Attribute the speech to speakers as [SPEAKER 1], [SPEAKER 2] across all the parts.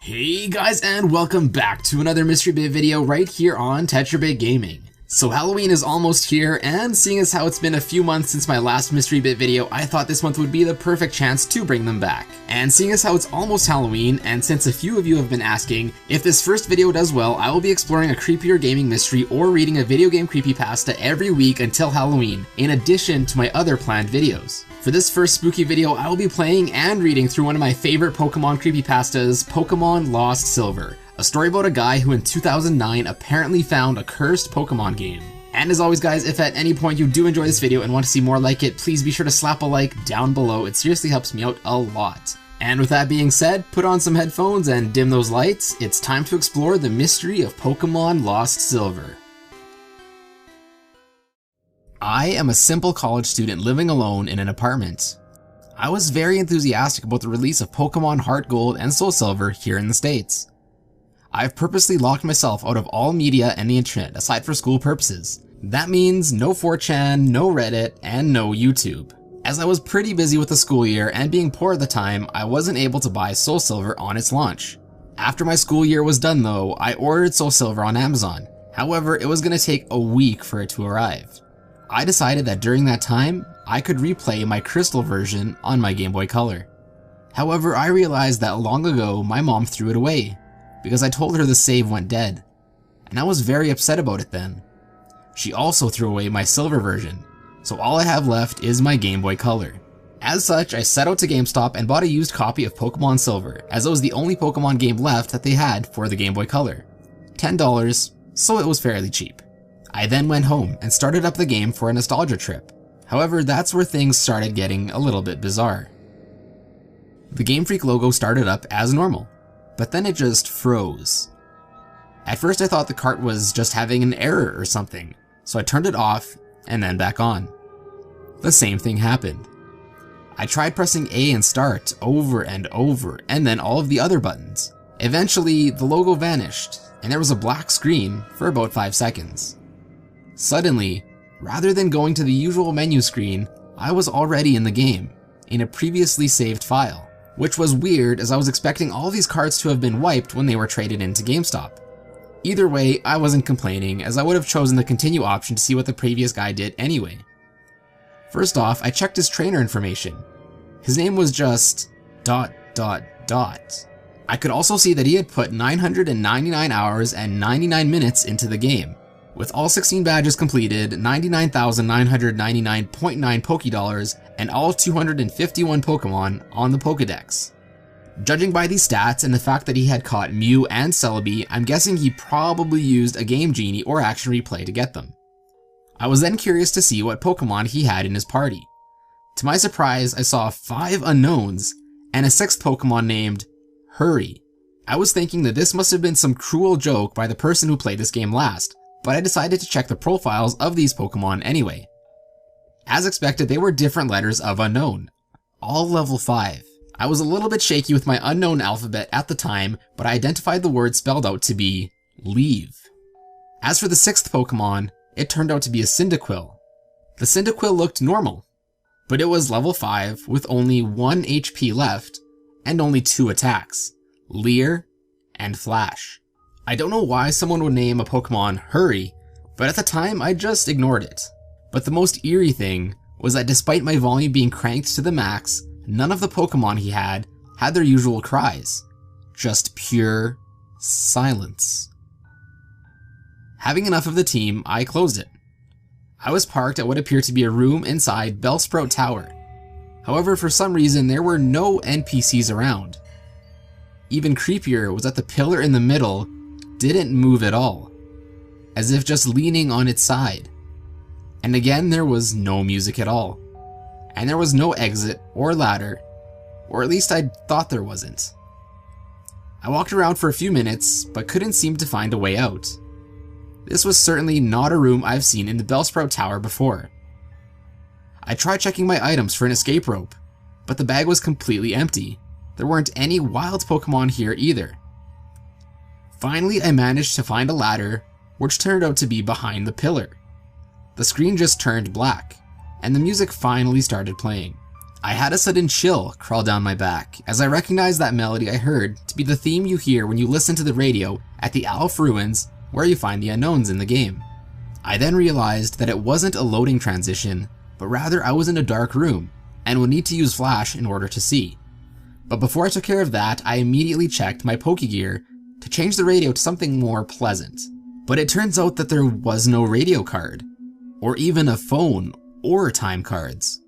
[SPEAKER 1] Hey guys, and welcome back to another Mystery Bit video right here on Tetrabit Gaming. So Halloween is almost here, and seeing as how it's been a few months since my last Mystery Bit video, I thought this month would be the perfect chance to bring them back. And seeing as how it's almost Halloween, and since a few of you have been asking, if this first video does well, I will be exploring a creepier gaming mystery or reading a video game creepypasta every week until Halloween, in addition to my other planned videos. For this first spooky video, I will be playing and reading through one of my favorite Pokemon creepypastas, Pokemon Lost Silver, a story about a guy who in 2009 apparently found a cursed Pokemon game. And as always guys, if at any point you do enjoy this video and want to see more like it, please be sure to slap a like down below. It seriously helps me out a lot. And with that being said, put on some headphones and dim those lights. It's time to explore the mystery of Pokemon Lost Silver. I am a simple college student living alone in an apartment. I was very enthusiastic about the release of Pokemon Heart Gold and Soul Silver here in the States. I've purposely locked myself out of all media and the internet aside for school purposes. That means no 4chan, no Reddit, and no YouTube. As I was pretty busy with the school year and being poor at the time, I wasn't able to buy Soul Silver on its launch. After my school year was done though, I ordered Soul Silver on Amazon. However, it was going to take a week for it to arrive. I decided that during that time, I could replay my Crystal version on my Game Boy Color. However, I realized that long ago my mom threw it away, because I told her the save went dead, and I was very upset about it then. She also threw away my Silver version, so all I have left is my Game Boy Color. As such, I set out to GameStop and bought a used copy of Pokemon Silver, as it was the only Pokemon game left that they had for the Game Boy Color. $10, so it was fairly cheap. I then went home and started up the game for a nostalgia trip. However, that's where things started getting a little bit bizarre. The Game Freak logo started up as normal, but then it just froze. At first I thought the cart was just having an error or something, so I turned it off and then back on. The same thing happened. I tried pressing A and start over and over, and then all of the other buttons. Eventually, the logo vanished, and there was a black screen for about 5 seconds. Suddenly, rather than going to the usual menu screen, I was already in the game, in a previously saved file, which was weird as I was expecting all these cards to have been wiped when they were traded into GameStop. Either way, I wasn't complaining, as I would have chosen the continue option to see what the previous guy did anyway. First off, I checked his trainer information. His name was just ... I could also see that he had put 999 hours and 99 minutes into the game, with all 16 badges completed, 99,999.9 Pokédollars, and all 251 Pokemon on the Pokédex. Judging by these stats and the fact that he had caught Mew and Celebi, I'm guessing he probably used a Game Genie or Action Replay to get them. I was then curious to see what Pokemon he had in his party. To my surprise, I saw 5 unknowns and a 6th Pokemon named Hurry. I was thinking that this must have been some cruel joke by the person who played this game last, but I decided to check the profiles of these Pokemon anyway. As expected, they were different letters of unknown, all level 5. I was a little bit shaky with my unknown alphabet at the time, but I identified the word spelled out to be leave. As for the 6th Pokemon, it turned out to be a Cyndaquil. The Cyndaquil looked normal, but it was level 5 with only 1 HP left and only 2 attacks, Leer and Flash. I don't know why someone would name a Pokemon Hurry, but at the time I just ignored it. But the most eerie thing was that despite my volume being cranked to the max, none of the Pokemon he had their usual cries. Just pure silence. Having enough of the team, I closed it. I was parked at what appeared to be a room inside Bellsprout Tower. However, for some reason there were no NPCs around. Even creepier was that the pillar in the middle didn't move at all, as if just leaning on its side. And again, there was no music at all. And there was no exit or ladder, or at least I thought there wasn't. I walked around for a few minutes, but couldn't seem to find a way out. This was certainly not a room I've seen in the Bellsprout Tower before. I tried checking my items for an escape rope, but the bag was completely empty. There weren't any wild Pokemon here either. Finally, I managed to find a ladder, which turned out to be behind the pillar. The screen just turned black, and the music finally started playing. I had a sudden chill crawl down my back as I recognized that melody I heard to be the theme you hear when you listen to the radio at the Alph Ruins where you find the unknowns in the game. I then realized that it wasn't a loading transition, but rather I was in a dark room and would need to use flash in order to see. But before I took care of that, I immediately checked my Pokegear to change the radio to something more pleasant. But it turns out that there was no radio card, or even a phone or time cards.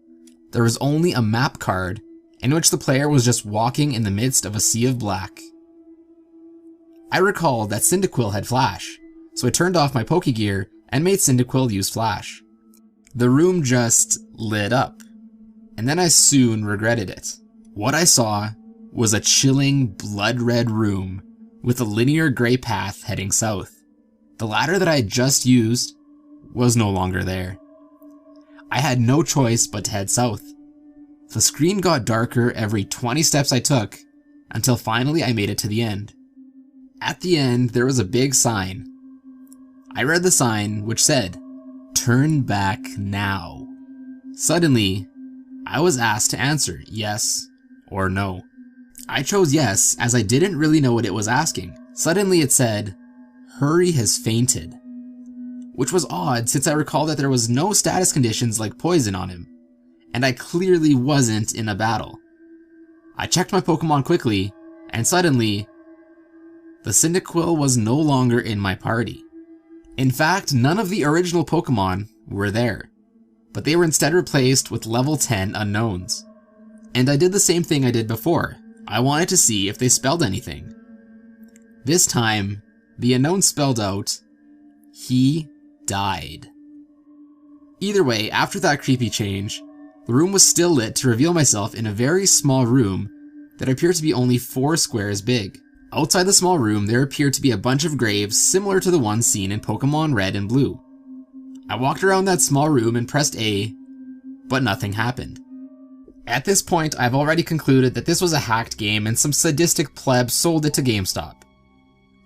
[SPEAKER 1] There was only a map card in which the player was just walking in the midst of a sea of black. I recalled that Cyndaquil had flash, so I turned off my Pokegear and made Cyndaquil use flash. The room just lit up, and then I soon regretted it. What I saw was a chilling, blood-red room with a linear gray path heading south. The ladder that I had just used was no longer there. I had no choice but to head south. The screen got darker every 20 steps I took, until finally I made it to the end. At the end, there was a big sign. I read the sign, which said, "Turn back now." Suddenly, I was asked to answer yes or no. I chose yes, as I didn't really know what it was asking. Suddenly it said, "Hurry has fainted," which was odd since I recall that there was no status conditions like poison on him, and I clearly wasn't in a battle. I checked my Pokemon quickly, and suddenly, the Cyndaquil was no longer in my party. In fact, none of the original Pokemon were there, but they were instead replaced with level 10 unknowns. And I did the same thing I did before. I wanted to see if they spelled anything. This time, the unknown spelled out, "He died." Either way, after that creepy change, the room was still lit to reveal myself in a very small room that appeared to be only 4 squares big. Outside the small room, there appeared to be a bunch of graves similar to the ones seen in Pokemon Red and Blue. I walked around that small room and pressed A, but nothing happened. At this point, I've already concluded that this was a hacked game and some sadistic pleb sold it to GameStop.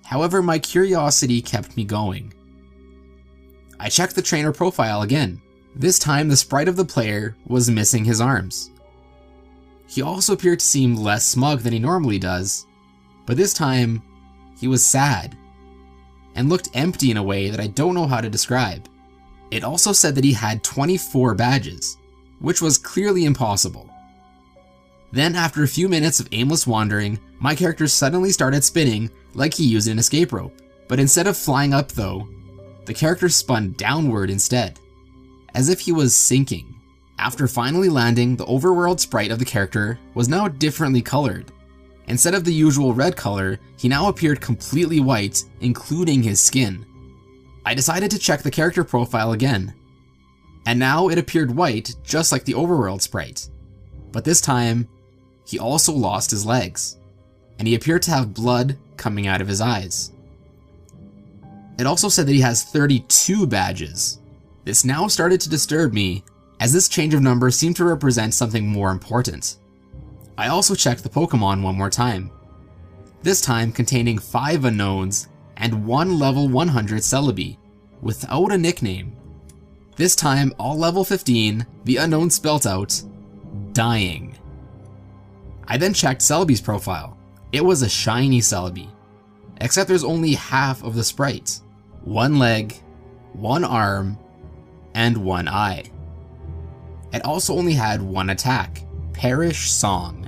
[SPEAKER 1] However, my curiosity kept me going. I checked the trainer profile again. This time, the sprite of the player was missing his arms. He also appeared to seem less smug than he normally does, but this time, he was sad, and looked empty in a way that I don't know how to describe. It also said that he had 24 badges, which was clearly impossible. Then, after a few minutes of aimless wandering, my character suddenly started spinning like he used an escape rope. But instead of flying up though, the character spun downward instead, as if he was sinking. After finally landing, the overworld sprite of the character was now differently colored. Instead of the usual red color, he now appeared completely white, including his skin. I decided to check the character profile again, and now it appeared white just like the overworld sprite. But this time, he also lost his legs, and he appeared to have blood coming out of his eyes. It also said that he has 32 badges. This now started to disturb me, as this change of number seemed to represent something more important. I also checked the Pokemon one more time, this time containing 5 unknowns and 1 level 100 Celebi, without a nickname. This time, all level 15, the unknown spelt out, "Dying." I then checked Celebi's profile. It was a shiny Celebi, except there's only half of the sprite. 1 leg, 1 arm, and 1 eye. It also only had 1 attack, Perish Song.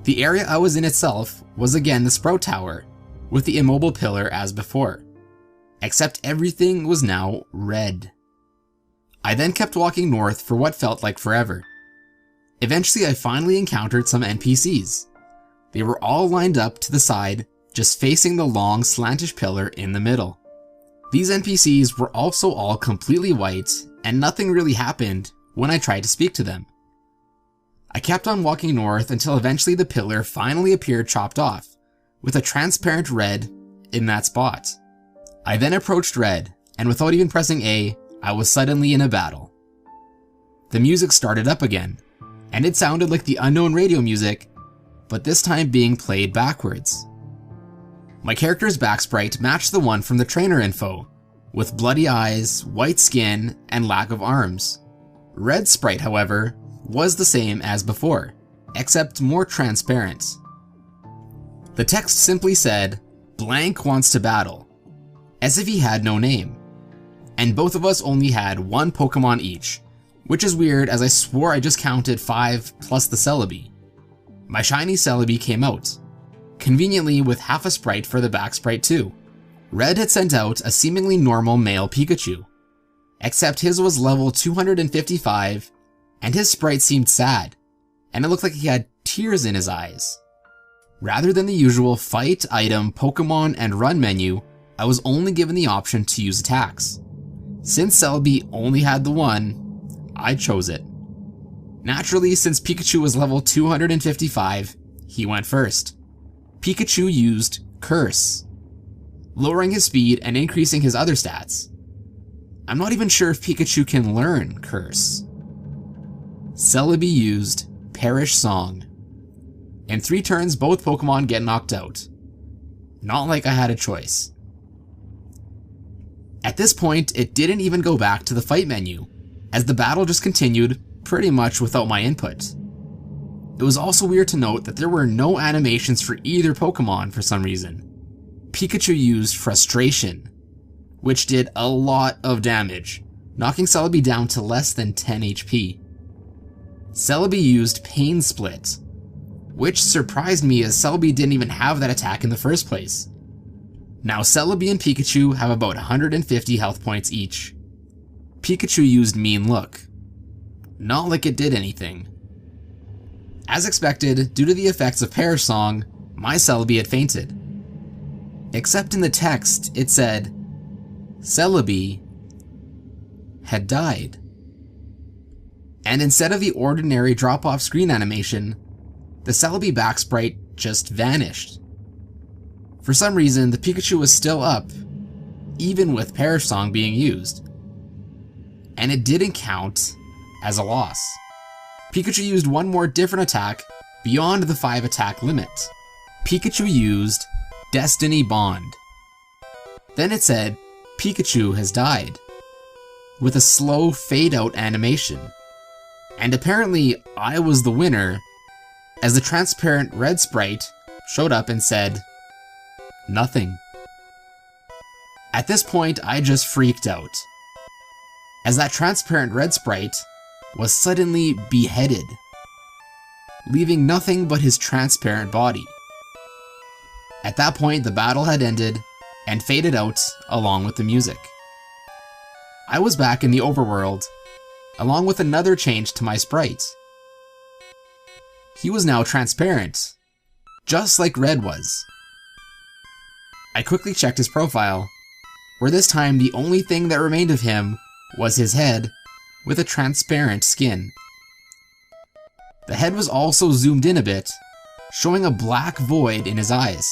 [SPEAKER 1] The area I was in itself was again the Sprout Tower, with the immobile pillar as before, except everything was now red. I then kept walking north for what felt like forever. Eventually I finally encountered some NPCs. They were all lined up to the side, just facing the long slantish pillar in the middle. These NPCs were also all completely white, and nothing really happened when I tried to speak to them. I kept on walking north until eventually the pillar finally appeared chopped off, with a transparent red in that spot. I then approached red, and without even pressing A, I was suddenly in a battle. The music started up again, and it sounded like the unknown radio music, but this time being played backwards. My character's back sprite matched the one from the trainer info, with bloody eyes, white skin, and lack of arms. Red sprite, however, was the same as before, except more transparent. The text simply said, "Blank wants to battle," as if he had no name. And both of us only had one Pokemon each, which is weird as I swore I just counted 5 plus the Celebi. My shiny Celebi came out, conveniently with half a sprite for the back sprite too. Red had sent out a seemingly normal male Pikachu, except his was level 255 and his sprite seemed sad, and it looked like he had tears in his eyes. Rather than the usual fight, item, Pokemon, and run menu, I was only given the option to use attacks. Since Celebi only had the one, I chose it. Naturally, since Pikachu was level 255, he went first. Pikachu used Curse, lowering his speed and increasing his other stats. I'm not even sure if Pikachu can learn Curse. Celebi used Perish Song. In 3 turns, both Pokemon get knocked out. Not like I had a choice. At this point, it didn't even go back to the fight menu, as the battle just continued pretty much without my input. It was also weird to note that there were no animations for either Pokemon for some reason. Pikachu used Frustration, which did a lot of damage, knocking Celebi down to less than 10 HP. Celebi used Pain Split, which surprised me as Celebi didn't even have that attack in the first place. Now Celebi and Pikachu have about 150 health points each. Pikachu used Mean Look. Not like it did anything. As expected, due to the effects of Perish Song, my Celebi had fainted. Except in the text, it said, Celebi had died. And instead of the ordinary drop-off screen animation, the Celebi back sprite just vanished. For some reason, the Pikachu was still up, even with Perish Song being used. And it didn't count as a loss. Pikachu used one more different attack beyond the 5 attack limit. Pikachu used Destiny Bond. Then it said, Pikachu has died, with a slow fade out animation. And apparently I was the winner, as the transparent red sprite showed up and said, nothing. At this point, I just freaked out, as that transparent red sprite was suddenly beheaded, leaving nothing but his transparent body. At that point, the battle had ended and faded out along with the music. I was back in the overworld, along with another change to my sprite. He was now transparent, just like Red was. I quickly checked his profile, where this time the only thing that remained of him was his head with a transparent skin. The head was also zoomed in a bit, showing a black void in his eyes.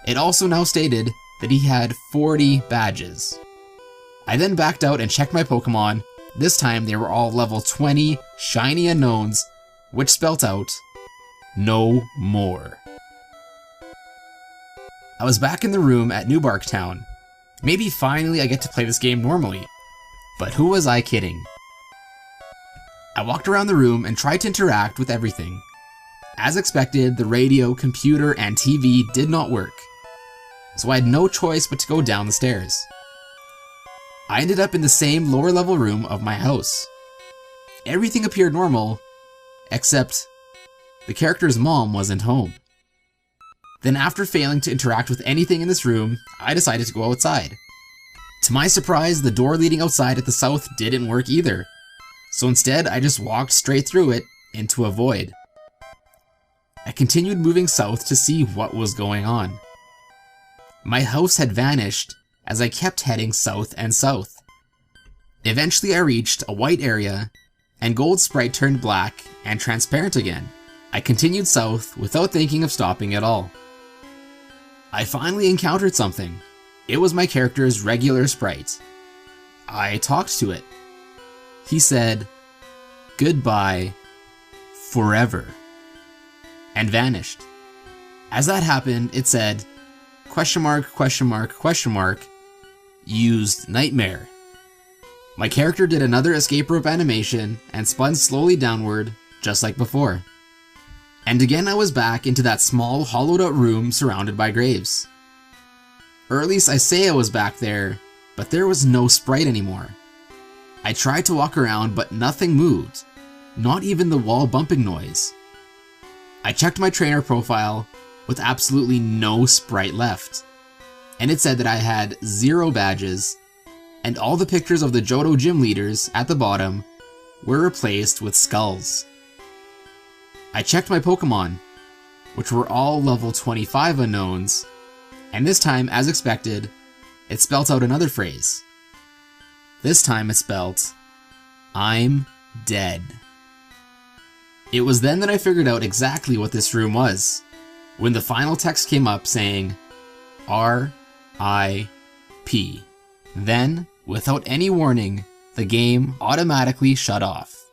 [SPEAKER 1] It also now stated that he had 40 badges. I then backed out and checked my Pokemon. This time they were all level 20 shiny unknowns, which spelt out, no more. I was back in the room at New Bark Town. Maybe finally I get to play this game normally. But who was I kidding? I walked around the room and tried to interact with everything. As expected, the radio, computer, and TV did not work, so I had no choice but to go down the stairs. I ended up in the same lower level room of my house. Everything appeared normal, except the character's mom wasn't home. Then after failing to interact with anything in this room, I decided to go outside. To my surprise, the door leading outside at the south didn't work either, so instead I just walked straight through it into a void. I continued moving south to see what was going on. My house had vanished as I kept heading south and south. Eventually I reached a white area, and Gold Sprite turned black and transparent again. I continued south without thinking of stopping at all. I finally encountered something. It was my character's regular sprite. I talked to it. He said, "Goodbye, forever," and vanished. As that happened, it said, question mark, question mark, question mark, used Nightmare. My character did another escape rope animation and spun slowly downward, just like before. And again I was back into that small hollowed out room surrounded by graves. Or at least I say I was back there, but there was no sprite anymore. I tried to walk around, but nothing moved, not even the wall bumping noise. I checked my trainer profile with absolutely no sprite left, and it said that I had 0 badges, and all the pictures of the Johto gym leaders at the bottom were replaced with skulls. I checked my Pokemon, which were all level 25 unknowns, and this time, as expected, it spelt out another phrase. This time it spelt, "I'm dead." It was then that I figured out exactly what this room was, when the final text came up saying, R.I.P. Then, without any warning, the game automatically shut off.